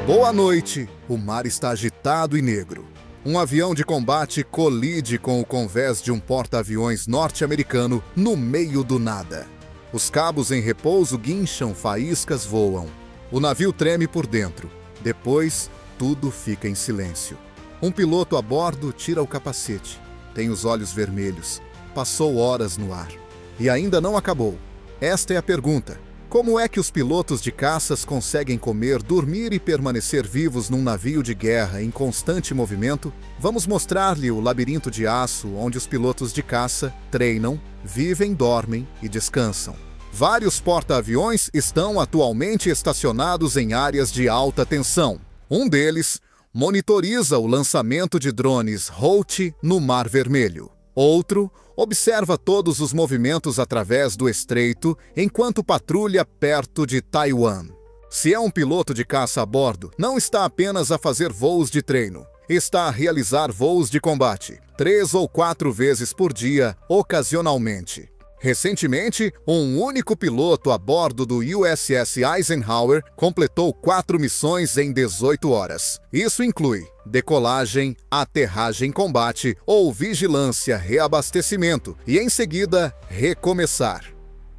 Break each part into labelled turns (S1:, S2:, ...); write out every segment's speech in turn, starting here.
S1: Boa noite, o mar está agitado e negro. Um avião de combate colide com o convés de um porta-aviões norte-americano no meio do nada. Os cabos em repouso guincham, faíscas voam. O navio treme por dentro. Depois, tudo fica em silêncio. Um piloto a bordo tira o capacete. Tem os olhos vermelhos. Passou horas no ar. E ainda não acabou. Esta é a pergunta. Como é que os pilotos de caças conseguem comer, dormir e permanecer vivos num navio de guerra em constante movimento? Vamos mostrar-lhe o labirinto de aço onde os pilotos de caça treinam, vivem, dormem e descansam. Vários porta-aviões estão atualmente estacionados em áreas de alta tensão. Um deles monitoriza o lançamento de drones Houthi no Mar Vermelho. Outro observa todos os movimentos através do estreito enquanto patrulha perto de Taiwan. Se é um piloto de caça a bordo, não está apenas a fazer voos de treino. Está a realizar voos de combate, 3 ou 4 vezes por dia, ocasionalmente. Recentemente, um único piloto a bordo do USS Eisenhower completou 4 missões em 18 horas. Isso inclui decolagem, aterragem, combate ou vigilância, reabastecimento e, em seguida, recomeçar.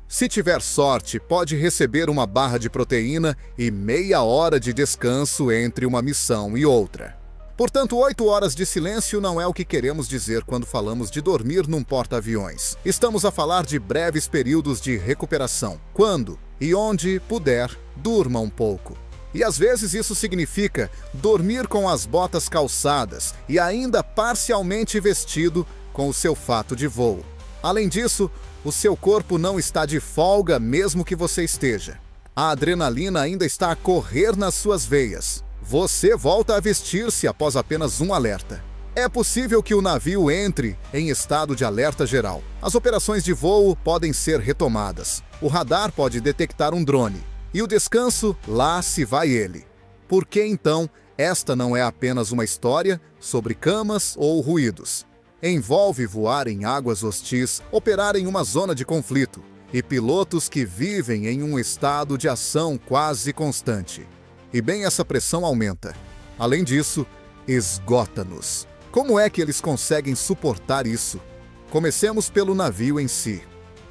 S1: Se tiver sorte, pode receber uma barra de proteína e meia hora de descanso entre uma missão e outra. Portanto, 8 horas de silêncio não é o que queremos dizer quando falamos de dormir num porta-aviões. Estamos a falar de breves períodos de recuperação. Quando e onde puder, durma um pouco. E às vezes isso significa dormir com as botas calçadas e ainda parcialmente vestido com o seu fato de voo. Além disso, o seu corpo não está de folga mesmo que você esteja. A adrenalina ainda está a correr nas suas veias. Você volta a vestir-se após apenas um alerta. É possível que o navio entre em estado de alerta geral. As operações de voo podem ser retomadas. O radar pode detectar um drone. E o descanso, lá se vai ele. Por que então esta não é apenas uma história sobre camas ou ruídos? Envolve voar em águas hostis, operar em uma zona de conflito e pilotos que vivem em um estado de ação quase constante. E bem, essa pressão aumenta. Além disso, esgota-nos. Como é que eles conseguem suportar isso? Comecemos pelo navio em si,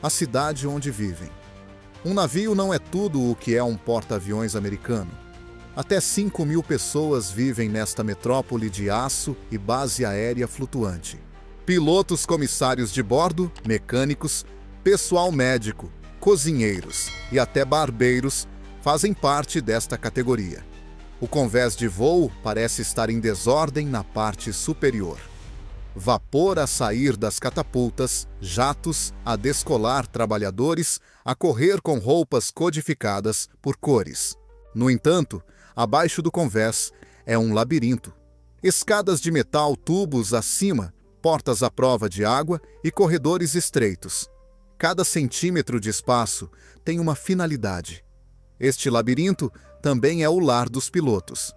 S1: a cidade onde vivem. Um navio não é tudo o que é um porta-aviões americano. Até 5.000 pessoas vivem nesta metrópole de aço e base aérea flutuante. Pilotos, comissários de bordo, mecânicos, pessoal médico, cozinheiros e até barbeiros fazem parte desta categoria. O convés de voo parece estar em desordem na parte superior. Vapor a sair das catapultas, jatos a descolar trabalhadores a correr com roupas codificadas por cores. No entanto, abaixo do convés é um labirinto. Escadas de metal, tubos acima, portas à prova de água e corredores estreitos. Cada centímetro de espaço tem uma finalidade. Este labirinto também é o lar dos pilotos.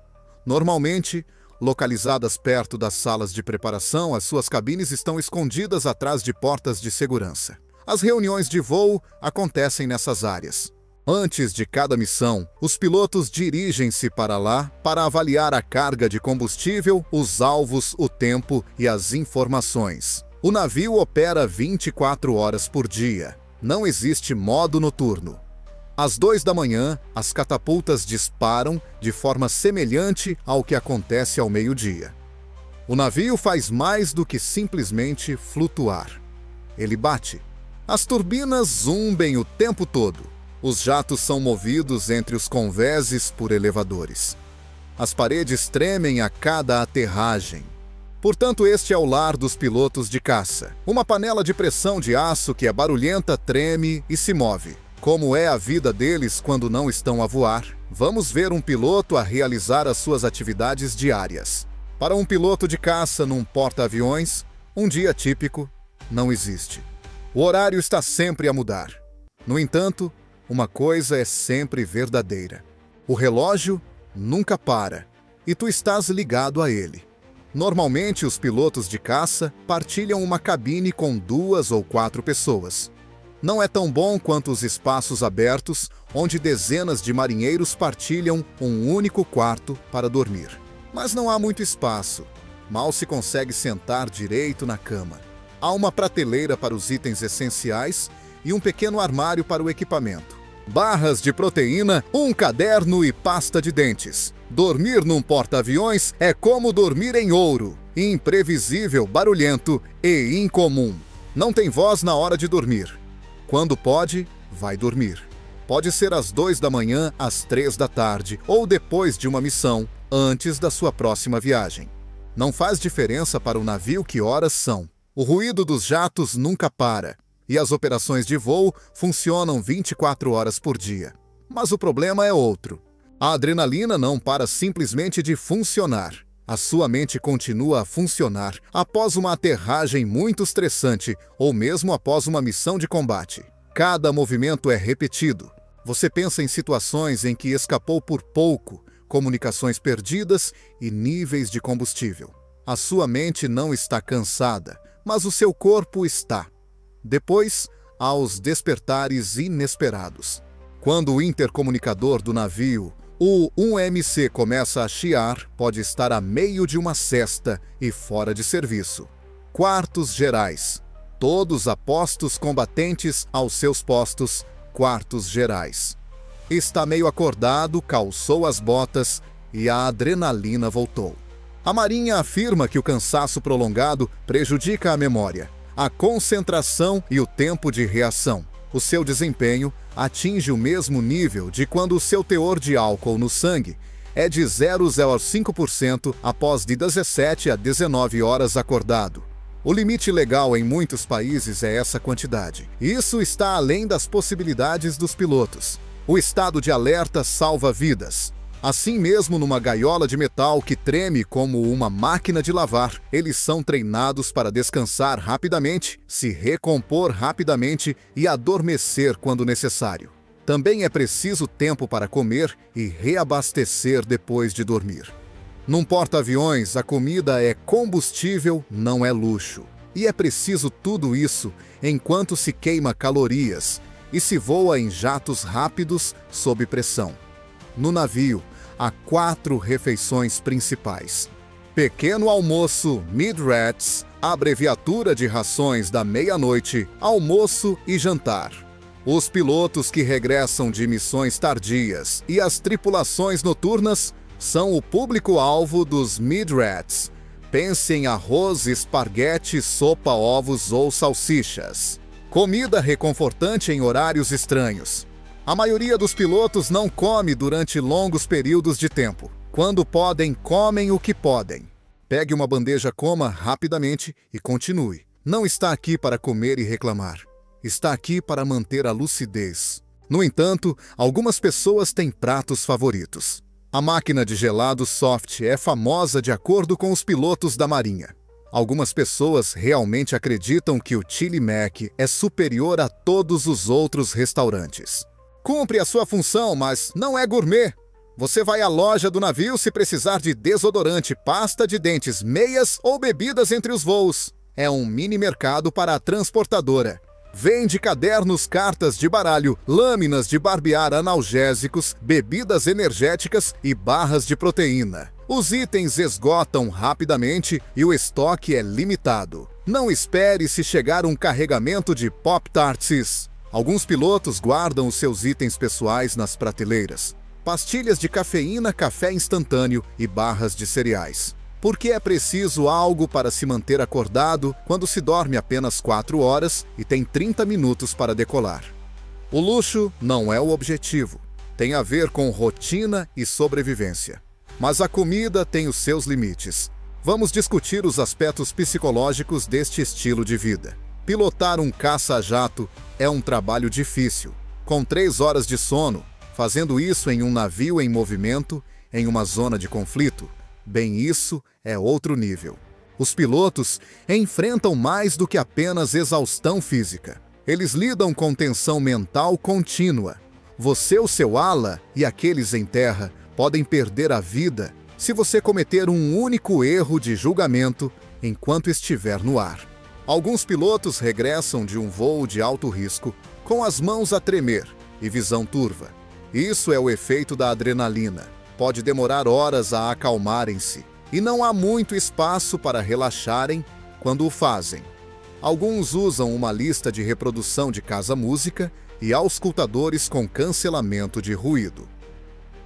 S1: Normalmente, localizadas perto das salas de preparação, as suas cabines estão escondidas atrás de portas de segurança. As reuniões de voo acontecem nessas áreas. Antes de cada missão, os pilotos dirigem-se para lá para avaliar a carga de combustível, os alvos, o tempo e as informações. O navio opera 24 horas por dia. Não existe modo noturno. Às 2 da manhã, as catapultas disparam de forma semelhante ao que acontece ao meio-dia. O navio faz mais do que simplesmente flutuar. Ele bate. As turbinas zumbem o tempo todo. Os jatos são movidos entre os convéses por elevadores. As paredes tremem a cada aterragem. Portanto, este é o lar dos pilotos de caça. Uma panela de pressão de aço que é barulhenta, treme e se move. Como é a vida deles quando não estão a voar? Vamos ver um piloto a realizar as suas atividades diárias. Para um piloto de caça num porta-aviões, um dia típico não existe. O horário está sempre a mudar. No entanto, uma coisa é sempre verdadeira. O relógio nunca para e tu estás ligado a ele. Normalmente, os pilotos de caça partilham uma cabine com 2 ou 4 pessoas. Não é tão bom quanto os espaços abertos, onde dezenas de marinheiros partilham um único quarto para dormir. Mas não há muito espaço. Mal se consegue sentar direito na cama. Há uma prateleira para os itens essenciais e um pequeno armário para o equipamento. Barras de proteína, um caderno e pasta de dentes. Dormir num porta-aviões é como dormir em ouro. Imprevisível, barulhento e incomum. Não tem voz na hora de dormir. Quando pode, vai dormir. Pode ser às 2 da manhã, às 3 da tarde ou depois de uma missão, antes da sua próxima viagem. Não faz diferença para o navio que horas são. O ruído dos jatos nunca para. E as operações de voo funcionam 24 horas por dia. Mas o problema é outro. A adrenalina não para simplesmente de funcionar. A sua mente continua a funcionar após uma aterragem muito estressante ou mesmo após uma missão de combate. Cada movimento é repetido. Você pensa em situações em que escapou por pouco, comunicações perdidas e níveis de combustível. A sua mente não está cansada, mas o seu corpo está. Depois, há os despertares inesperados. Quando o intercomunicador do navio, o 1MC, começa a chiar, pode estar a meio de uma cesta e fora de serviço. Quartos gerais. Todos apostos combatentes aos seus postos, quartos gerais. Está meio acordado, calçou as botas e a adrenalina voltou. A Marinha afirma que o cansaço prolongado prejudica a memória, a concentração e o tempo de reação. O seu desempenho atinge o mesmo nível de quando o seu teor de álcool no sangue é de 0,05% após de 17 a 19 horas acordado. O limite legal em muitos países é essa quantidade. Isso está além das possibilidades dos pilotos. O estado de alerta salva vidas. Assim mesmo, numa gaiola de metal que treme como uma máquina de lavar, eles são treinados para descansar rapidamente, se recompor rapidamente e adormecer quando necessário. Também é preciso tempo para comer e reabastecer depois de dormir. Num porta-aviões, a comida é combustível, não é luxo. E é preciso tudo isso enquanto se queima calorias e se voa em jatos rápidos sob pressão. No navio, há 4 refeições principais. Pequeno almoço, mid-rats, abreviatura de rações da meia-noite, almoço e jantar. Os pilotos que regressam de missões tardias e as tripulações noturnas são o público-alvo dos mid-rats. Pense em arroz, esparguete, sopa, ovos ou salsichas. Comida reconfortante em horários estranhos. A maioria dos pilotos não come durante longos períodos de tempo. Quando podem, comem o que podem. Pegue uma bandeja, coma rapidamente e continue. Não está aqui para comer e reclamar. Está aqui para manter a lucidez. No entanto, algumas pessoas têm pratos favoritos. A máquina de gelado soft é famosa de acordo com os pilotos da Marinha. Algumas pessoas realmente acreditam que o Chili Mac é superior a todos os outros restaurantes. Cumpre a sua função, mas não é gourmet. Você vai à loja do navio se precisar de desodorante, pasta de dentes, meias ou bebidas entre os voos. É um mini mercado para a transportadora. Vende cadernos, cartas de baralho, lâminas de barbear, analgésicos, bebidas energéticas e barras de proteína. Os itens esgotam rapidamente e o estoque é limitado. Não espere se chegar um carregamento de Pop-Tarts. Alguns pilotos guardam os seus itens pessoais nas prateleiras. Pastilhas de cafeína, café instantâneo e barras de cereais. Porque é preciso algo para se manter acordado quando se dorme apenas 4 horas e tem 30 minutos para decolar. O luxo não é o objetivo. Tem a ver com rotina e sobrevivência. Mas a comida tem os seus limites. Vamos discutir os aspectos psicológicos deste estilo de vida. Pilotar um caça-jato é um trabalho difícil, com 3 horas de sono, fazendo isso em um navio em movimento, em uma zona de conflito. Bem, isso é outro nível. Os pilotos enfrentam mais do que apenas exaustão física. Eles lidam com tensão mental contínua. Você, o seu ala e aqueles em terra podem perder a vida se você cometer um único erro de julgamento enquanto estiver no ar. Alguns pilotos regressam de um voo de alto risco com as mãos a tremer e visão turva. Isso é o efeito da adrenalina. Pode demorar horas a acalmarem-se, e não há muito espaço para relaxarem quando o fazem. Alguns usam uma lista de reprodução de casa-música e auscultadores com cancelamento de ruído.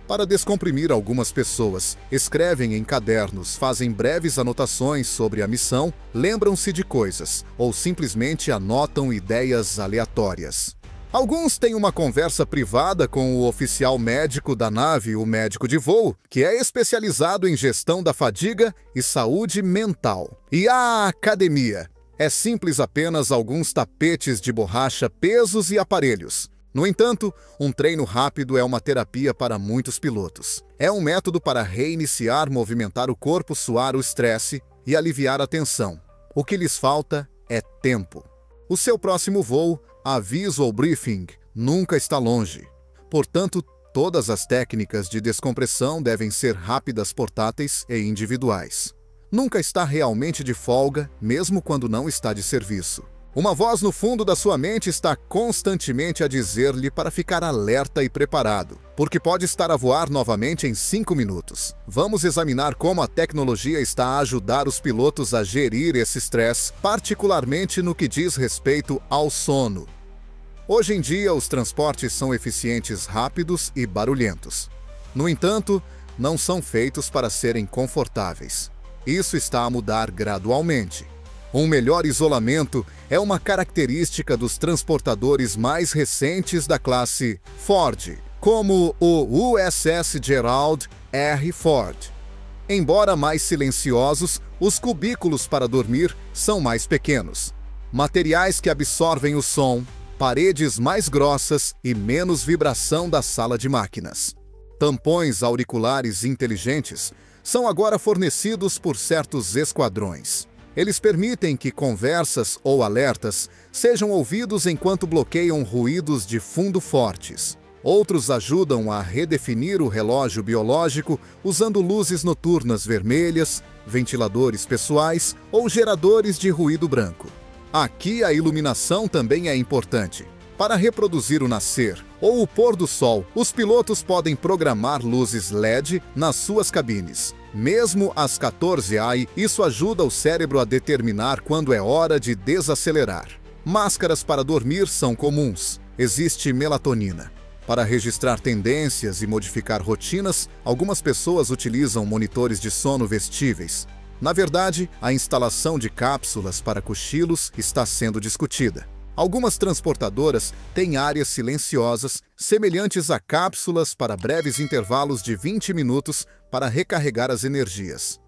S1: Para descomprimir, algumas pessoas escrevem em cadernos, fazem breves anotações sobre a missão, lembram-se de coisas ou simplesmente anotam ideias aleatórias. Alguns têm uma conversa privada com o oficial médico da nave, o médico de voo, que é especializado em gestão da fadiga e saúde mental. E a academia é simples apenas alguns tapetes de borracha, pesos e aparelhos. No entanto, um treino rápido é uma terapia para muitos pilotos. É um método para reiniciar, movimentar o corpo, suar o estresse e aliviar a tensão. O que lhes falta é tempo. O seu próximo voo, aviso ou briefing, nunca está longe. Portanto, todas as técnicas de descompressão devem ser rápidas, portáteis e individuais. Nunca está realmente de folga, mesmo quando não está de serviço. Uma voz no fundo da sua mente está constantemente a dizer-lhe para ficar alerta e preparado, porque pode estar a voar novamente em 5 minutos. Vamos examinar como a tecnologia está a ajudar os pilotos a gerir esse estresse, particularmente no que diz respeito ao sono. Hoje em dia, os transportes são eficientes, rápidos e barulhentos. No entanto, não são feitos para serem confortáveis. Isso está a mudar gradualmente. Um melhor isolamento é uma característica dos transportadores mais recentes da classe Ford, como o USS Gerald R. Ford. Embora mais silenciosos, os cubículos para dormir são mais pequenos. Materiais que absorvem o som, paredes mais grossas e menos vibração da sala de máquinas. Tampões auriculares inteligentes são agora fornecidos por certos esquadrões. Eles permitem que conversas ou alertas sejam ouvidos enquanto bloqueiam ruídos de fundo fortes. Outros ajudam a redefinir o relógio biológico usando luzes noturnas vermelhas, ventiladores pessoais ou geradores de ruído branco. Aqui a iluminação também é importante. Para reproduzir o nascer ou o pôr do sol, os pilotos podem programar luzes LED nas suas cabines. Mesmo às 14 AI, isso ajuda o cérebro a determinar quando é hora de desacelerar. Máscaras para dormir são comuns. Existe melatonina. Para registrar tendências e modificar rotinas, algumas pessoas utilizam monitores de sono vestíveis. Na verdade, a instalação de cápsulas para cochilos está sendo discutida. Algumas transportadoras têm áreas silenciosas, semelhantes a cápsulas para breves intervalos de 20 minutos para recarregar as energias.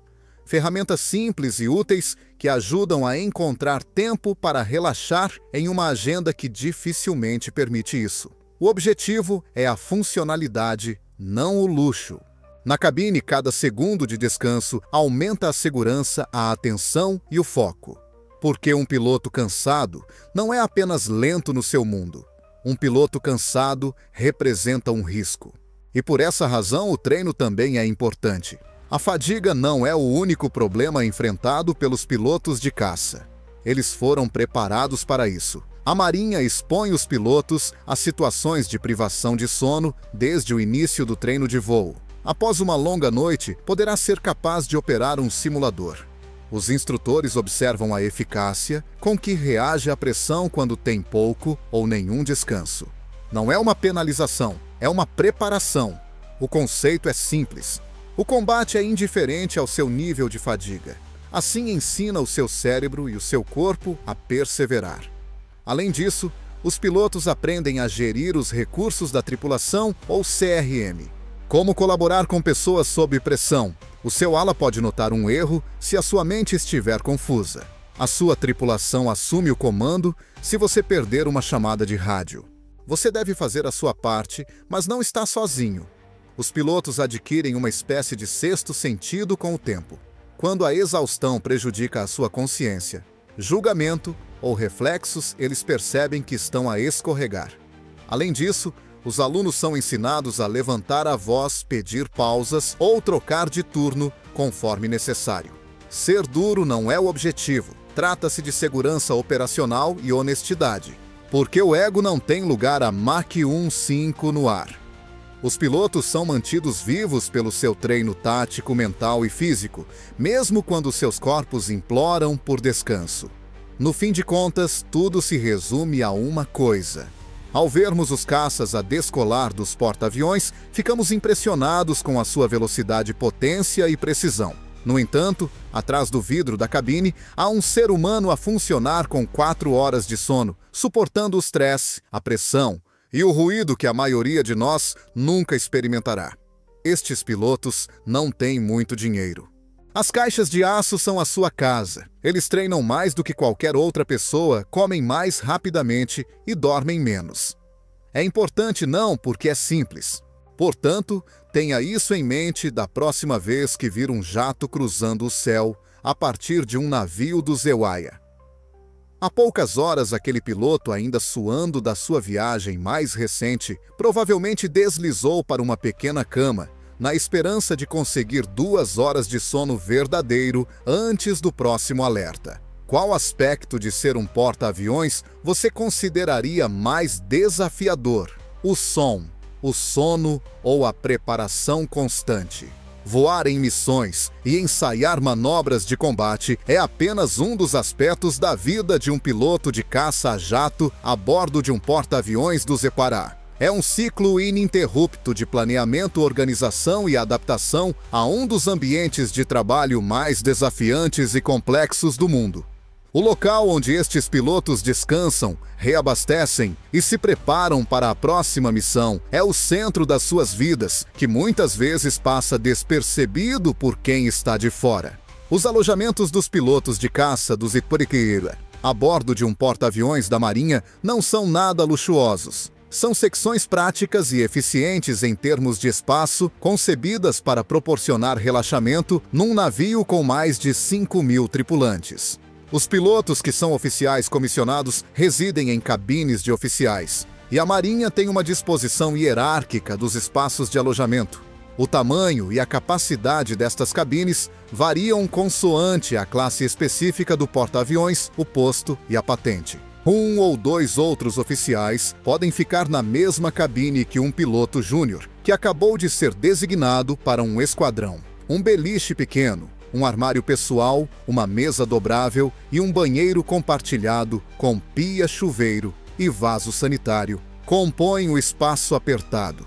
S1: Ferramentas simples e úteis que ajudam a encontrar tempo para relaxar em uma agenda que dificilmente permite isso. O objetivo é a funcionalidade, não o luxo. Na cabine, cada segundo de descanso aumenta a segurança, a atenção e o foco. Porque um piloto cansado não é apenas lento no seu mundo. Um piloto cansado representa um risco. E por essa razão o treino também é importante. A fadiga não é o único problema enfrentado pelos pilotos de caça. Eles foram preparados para isso. A Marinha expõe os pilotos a situações de privação de sono desde o início do treino de voo. Após uma longa noite, poderá ser capaz de operar um simulador. Os instrutores observam a eficácia com que reage à pressão quando tem pouco ou nenhum descanso. Não é uma penalização, é uma preparação. O conceito é simples. O combate é indiferente ao seu nível de fadiga. Assim ensina o seu cérebro e o seu corpo a perseverar. Além disso, os pilotos aprendem a gerir os recursos da tripulação ou CRM. Como colaborar com pessoas sob pressão. O seu ala pode notar um erro se a sua mente estiver confusa. A sua tripulação assume o comando se você perder uma chamada de rádio. Você deve fazer a sua parte, mas não está sozinho. Os pilotos adquirem uma espécie de sexto sentido com o tempo. Quando a exaustão prejudica a sua consciência, julgamento ou reflexos, eles percebem que estão a escorregar. Além disso, os alunos são ensinados a levantar a voz, pedir pausas ou trocar de turno conforme necessário. Ser duro não é o objetivo. Trata-se de segurança operacional e honestidade. Porque o ego não tem lugar a Mach 1.5 no ar. Os pilotos são mantidos vivos pelo seu treino tático, mental e físico, mesmo quando seus corpos imploram por descanso. No fim de contas, tudo se resume a uma coisa. Ao vermos os caças a descolar dos porta-aviões, ficamos impressionados com a sua velocidade, potência e precisão. No entanto, atrás do vidro da cabine, há um ser humano a funcionar com 4 horas de sono, suportando o estresse, a pressão e o ruído que a maioria de nós nunca experimentará. Estes pilotos não têm muito dinheiro. As caixas de aço são a sua casa. Eles treinam mais do que qualquer outra pessoa, comem mais rapidamente e dormem menos. É importante não porque é simples. Portanto, tenha isso em mente da próxima vez que vir um jato cruzando o céu a partir de um navio do Zewaia. Há poucas horas, aquele piloto, ainda suando da sua viagem mais recente, provavelmente deslizou para uma pequena cama, na esperança de conseguir 2 horas de sono verdadeiro antes do próximo alerta. Qual aspecto de ser um porta-aviões você consideraria mais desafiador? O som, o sono ou a preparação constante? Voar em missões e ensaiar manobras de combate é apenas um dos aspectos da vida de um piloto de caça a jato a bordo de um porta-aviões do Zepará. É um ciclo ininterrupto de planeamento, organização e adaptação a um dos ambientes de trabalho mais desafiantes e complexos do mundo. O local onde estes pilotos descansam, reabastecem e se preparam para a próxima missão é o centro das suas vidas, que muitas vezes passa despercebido por quem está de fora. Os alojamentos dos pilotos de caça dos Iporiquira, a bordo de um porta-aviões da Marinha, não são nada luxuosos. São secções práticas e eficientes em termos de espaço, concebidas para proporcionar relaxamento num navio com mais de 5.000 tripulantes. Os pilotos que são oficiais comissionados residem em cabines de oficiais, e a Marinha tem uma disposição hierárquica dos espaços de alojamento. O tamanho e a capacidade destas cabines variam consoante a classe específica do porta-aviões, o posto e a patente. 1 ou 2 outros oficiais podem ficar na mesma cabine que um piloto júnior, que acabou de ser designado para um esquadrão. Um beliche pequeno, um armário pessoal, uma mesa dobrável e um banheiro compartilhado com pia, chuveiro e vaso sanitário compõem o espaço apertado.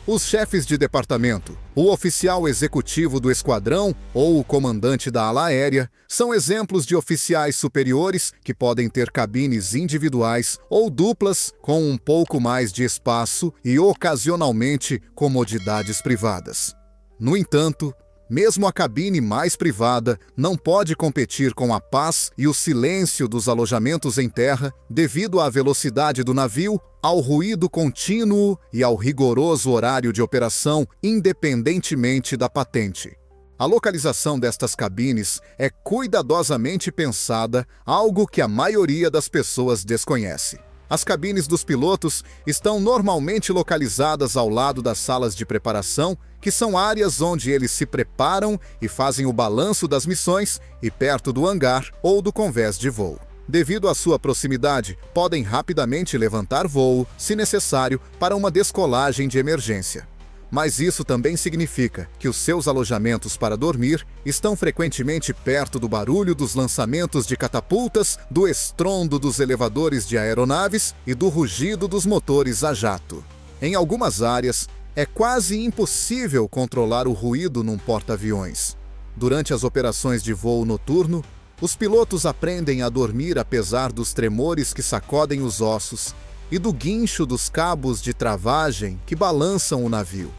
S1: Os chefes de departamento, o oficial executivo do esquadrão ou o comandante da ala aérea são exemplos de oficiais superiores que podem ter cabines individuais ou duplas com um pouco mais de espaço e, ocasionalmente, comodidades privadas. No entanto, mesmo a cabine mais privada não pode competir com a paz e o silêncio dos alojamentos em terra devido à velocidade do navio, ao ruído contínuo e ao rigoroso horário de operação, independentemente da patente. A localização destas cabines é cuidadosamente pensada, algo que a maioria das pessoas desconhece. As cabines dos pilotos estão normalmente localizadas ao lado das salas de preparação, que são áreas onde eles se preparam e fazem o balanço das missões, e perto do hangar ou do convés de voo. Devido à sua proximidade, podem rapidamente levantar voo, se necessário, para uma descolagem de emergência. Mas isso também significa que os seus alojamentos para dormir estão frequentemente perto do barulho dos lançamentos de catapultas, do estrondo dos elevadores de aeronaves e do rugido dos motores a jato. Em algumas áreas, é quase impossível controlar o ruído num porta-aviões. Durante as operações de voo noturno, os pilotos aprendem a dormir apesar dos tremores que sacodem os ossos e do guincho dos cabos de travagem que balançam o navio.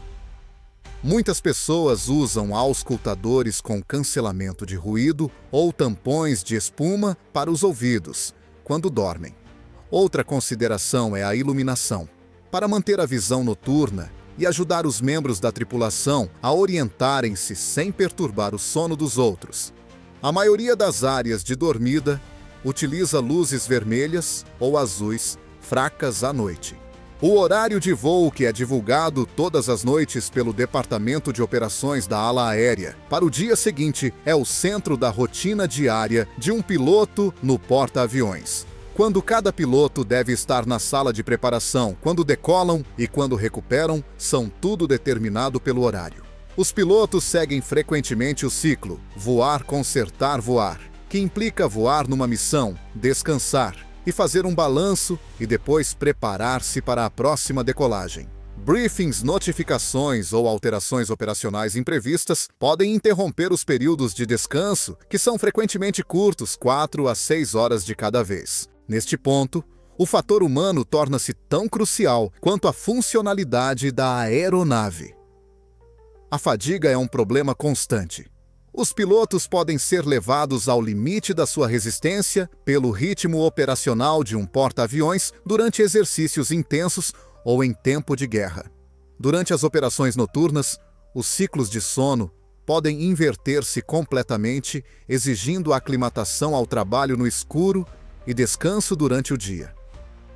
S1: Muitas pessoas usam auscultadores com cancelamento de ruído ou tampões de espuma para os ouvidos quando dormem. Outra consideração é a iluminação. Para manter a visão noturna e ajudar os membros da tripulação a orientarem-se sem perturbar o sono dos outros, a maioria das áreas de dormida utiliza luzes vermelhas ou azuis fracas à noite. O horário de voo, que é divulgado todas as noites pelo Departamento de Operações da Ala Aérea para o dia seguinte, é o centro da rotina diária de um piloto no porta-aviões. Quando cada piloto deve estar na sala de preparação, quando decolam e quando recuperam, são tudo determinado pelo horário. Os pilotos seguem frequentemente o ciclo voar, consertar, voar, que implica voar numa missão, descansar e fazer um balanço e depois preparar-se para a próxima decolagem. Briefings, notificações ou alterações operacionais imprevistas podem interromper os períodos de descanso, que são frequentemente curtos, 4 a 6 horas de cada vez. Neste ponto, o fator humano torna-se tão crucial quanto a funcionalidade da aeronave. A fadiga é um problema constante. Os pilotos podem ser levados ao limite da sua resistência pelo ritmo operacional de um porta-aviões durante exercícios intensos ou em tempo de guerra. Durante as operações noturnas, os ciclos de sono podem inverter-se completamente, exigindo aclimatação ao trabalho no escuro e descanso durante o dia.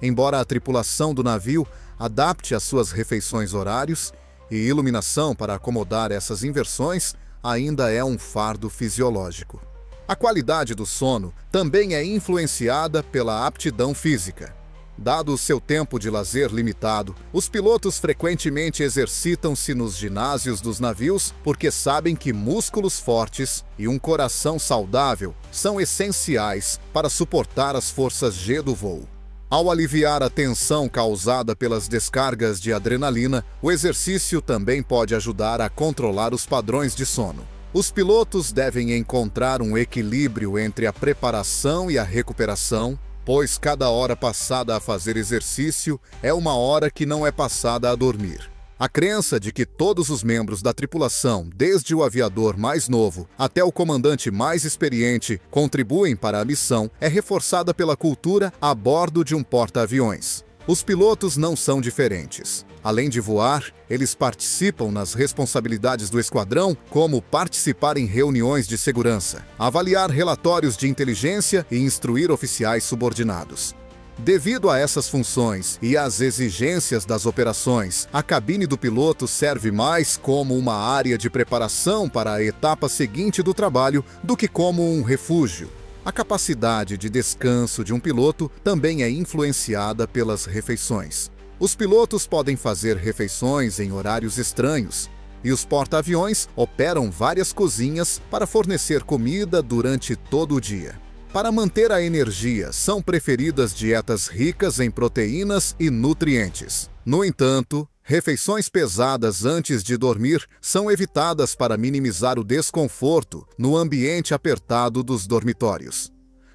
S1: Embora a tripulação do navio adapte as suas refeições, horários e iluminação para acomodar essas inversões, ainda é um fardo fisiológico. A qualidade do sono também é influenciada pela aptidão física. Dado o seu tempo de lazer limitado, os pilotos frequentemente exercitam-se nos ginásios dos navios porque sabem que músculos fortes e um coração saudável são essenciais para suportar as forças G do voo. Ao aliviar a tensão causada pelas descargas de adrenalina, o exercício também pode ajudar a controlar os padrões de sono. Os pilotos devem encontrar um equilíbrio entre a preparação e a recuperação, pois cada hora passada a fazer exercício é uma hora que não é passada a dormir. A crença de que todos os membros da tripulação, desde o aviador mais novo até o comandante mais experiente, contribuem para a missão é reforçada pela cultura a bordo de um porta-aviões. Os pilotos não são diferentes. Além de voar, eles participam nas responsabilidades do esquadrão, como participar em reuniões de segurança, avaliar relatórios de inteligência e instruir oficiais subordinados. Devido a essas funções e às exigências das operações, a cabine do piloto serve mais como uma área de preparação para a etapa seguinte do trabalho do que como um refúgio. A capacidade de descanso de um piloto também é influenciada pelas refeições. Os pilotos podem fazer refeições em horários estranhos, e os porta-aviões operam várias cozinhas para fornecer comida durante todo o dia. Para manter a energia, são preferidas dietas ricas em proteínas e nutrientes. No entanto, refeições pesadas antes de dormir são evitadas para minimizar o desconforto no ambiente apertado dos dormitórios.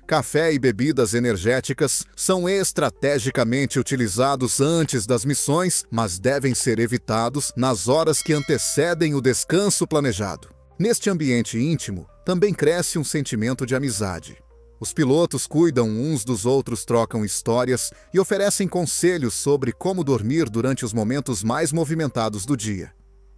S1: Café e bebidas energéticas são estrategicamente utilizados antes das missões, mas devem ser evitados nas horas que antecedem o descanso planejado. Neste ambiente íntimo, também cresce um sentimento de amizade. Os pilotos cuidam uns dos outros, trocam histórias e oferecem conselhos sobre como dormir durante os momentos mais movimentados do dia.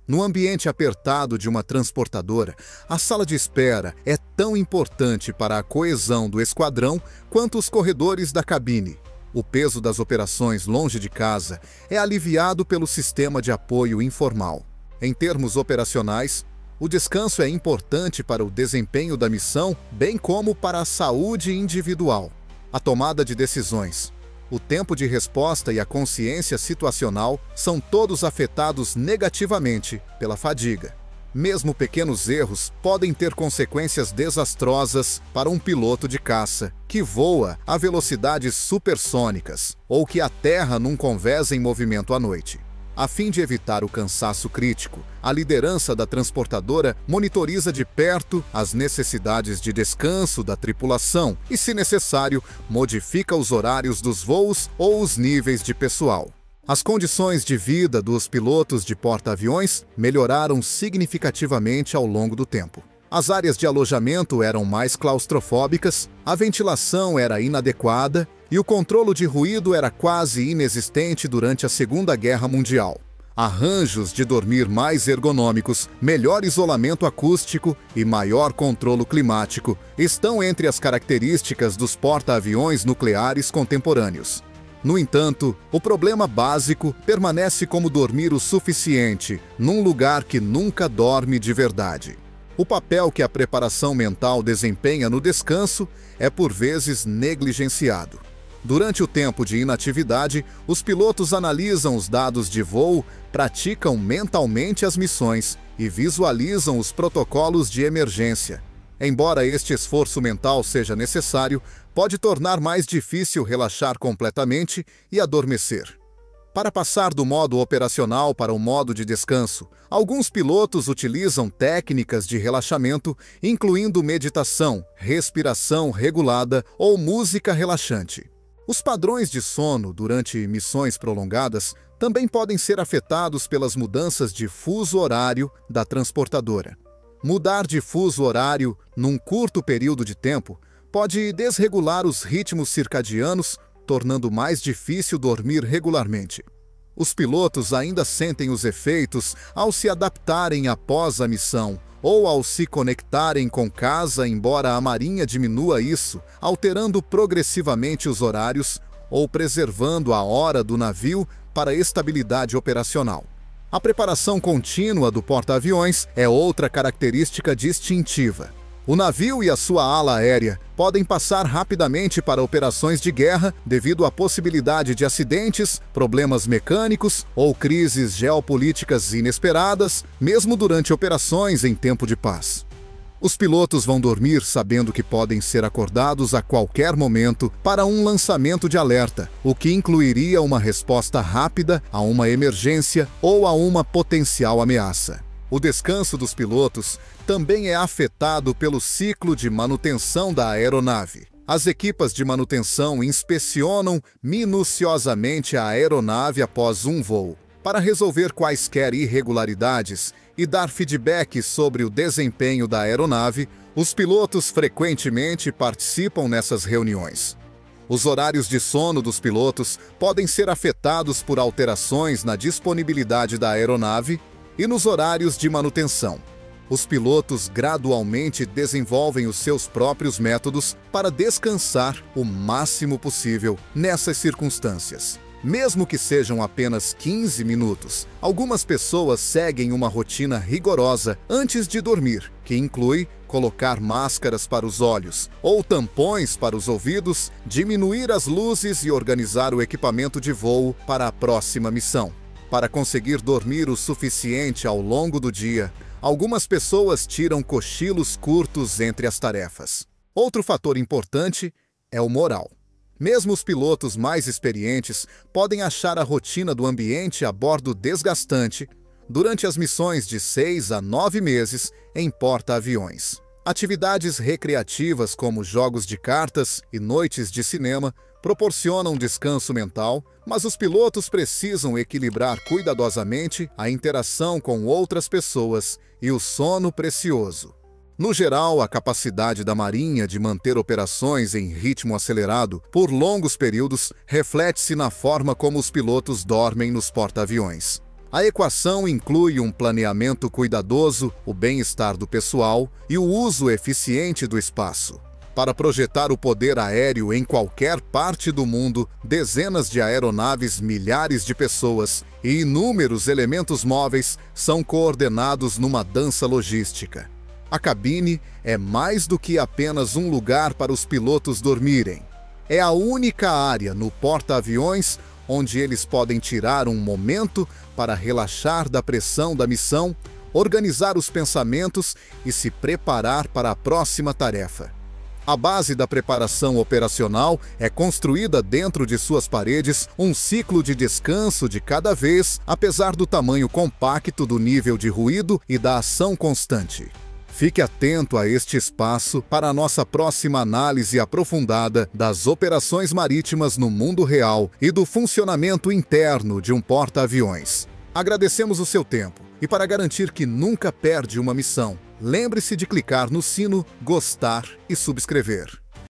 S1: No ambiente apertado de uma transportadora, a sala de espera é tão importante para a coesão do esquadrão quanto os corredores da cabine. O peso das operações longe de casa é aliviado pelo sistema de apoio informal. Em termos operacionais, o descanso é importante para o desempenho da missão, bem como para a saúde individual. A tomada de decisões, o tempo de resposta e a consciência situacional são todos afetados negativamente pela fadiga. Mesmo pequenos erros podem ter consequências desastrosas para um piloto de caça que voa a velocidades supersônicas ou que aterra num convés em movimento à noite. A fim de evitar o cansaço crítico, a liderança da transportadora monitoriza de perto as necessidades de descanso da tripulação e, se necessário, modifica os horários dos voos ou os níveis de pessoal. As condições de vida dos pilotos de porta-aviões melhoraram significativamente ao longo do tempo. As áreas de alojamento eram mais claustrofóbicas, a ventilação era inadequada e o controle de ruído era quase inexistente durante a Segunda Guerra Mundial. Arranjos de dormir mais ergonômicos, melhor isolamento acústico e maior controle climático estão entre as características dos porta-aviões nucleares contemporâneos. No entanto, o problema básico permanece como dormir o suficiente num lugar que nunca dorme de verdade. O papel que a preparação mental desempenha no descanso é por vezes negligenciado. Durante o tempo de inatividade, os pilotos analisam os dados de voo, praticam mentalmente as missões e visualizam os protocolos de emergência. Embora este esforço mental seja necessário, pode tornar mais difícil relaxar completamente e adormecer. Para passar do modo operacional para o modo de descanso, alguns pilotos utilizam técnicas de relaxamento, incluindo meditação, respiração regulada ou música relaxante. Os padrões de sono durante missões prolongadas também podem ser afetados pelas mudanças de fuso horário da transportadora. Mudar de fuso horário num curto período de tempo pode desregular os ritmos circadianos, tornando mais difícil dormir regularmente. Os pilotos ainda sentem os efeitos ao se adaptarem após a missão ou ao se conectarem com casa, embora a Marinha diminua isso, alterando progressivamente os horários ou preservando a hora do navio para estabilidade operacional. A preparação contínua do porta-aviões é outra característica distintiva. O navio e a sua ala aérea podem passar rapidamente para operações de guerra devido à possibilidade de acidentes, problemas mecânicos ou crises geopolíticas inesperadas, mesmo durante operações em tempo de paz. Os pilotos vão dormir sabendo que podem ser acordados a qualquer momento para um lançamento de alerta, o que incluiria uma resposta rápida a uma emergência ou a uma potencial ameaça. O descanso dos pilotos também é afetado pelo ciclo de manutenção da aeronave. As equipas de manutenção inspecionam minuciosamente a aeronave após um voo, para resolver quaisquer irregularidades e dar feedback sobre o desempenho da aeronave. Os pilotos frequentemente participam nessas reuniões. Os horários de sono dos pilotos podem ser afetados por alterações na disponibilidade da aeronave e nos horários de manutenção. Os pilotos gradualmente desenvolvem os seus próprios métodos para descansar o máximo possível nessas circunstâncias. Mesmo que sejam apenas 15 minutos, algumas pessoas seguem uma rotina rigorosa antes de dormir, que inclui colocar máscaras para os olhos ou tampões para os ouvidos, diminuir as luzes e organizar o equipamento de voo para a próxima missão. Para conseguir dormir o suficiente ao longo do dia, algumas pessoas tiram cochilos curtos entre as tarefas. Outro fator importante é o moral. Mesmo os pilotos mais experientes podem achar a rotina do ambiente a bordo desgastante durante as missões de 6 a 9 meses em porta-aviões. Atividades recreativas como jogos de cartas e noites de cinema proporcionam descanso mental, mas os pilotos precisam equilibrar cuidadosamente a interação com outras pessoas e o sono precioso. No geral, a capacidade da Marinha de manter operações em ritmo acelerado por longos períodos reflete-se na forma como os pilotos dormem nos porta-aviões. A equação inclui um planeamento cuidadoso, o bem-estar do pessoal e o uso eficiente do espaço. Para projetar o poder aéreo em qualquer parte do mundo, dezenas de aeronaves, milhares de pessoas e inúmeros elementos móveis são coordenados numa dança logística. A cabine é mais do que apenas um lugar para os pilotos dormirem. É a única área no porta-aviões onde eles podem tirar um momento para relaxar da pressão da missão, organizar os pensamentos e se preparar para a próxima tarefa. A base da preparação operacional é construída dentro de suas paredes um ciclo de descanso de cada vez, apesar do tamanho compacto do nível de ruído e da ação constante. Fique atento a este espaço para a nossa próxima análise aprofundada das operações marítimas no mundo real e do funcionamento interno de um porta-aviões. Agradecemos o seu tempo e, para garantir que nunca perde uma missão, lembre-se de clicar no sino, gostar e subscrever.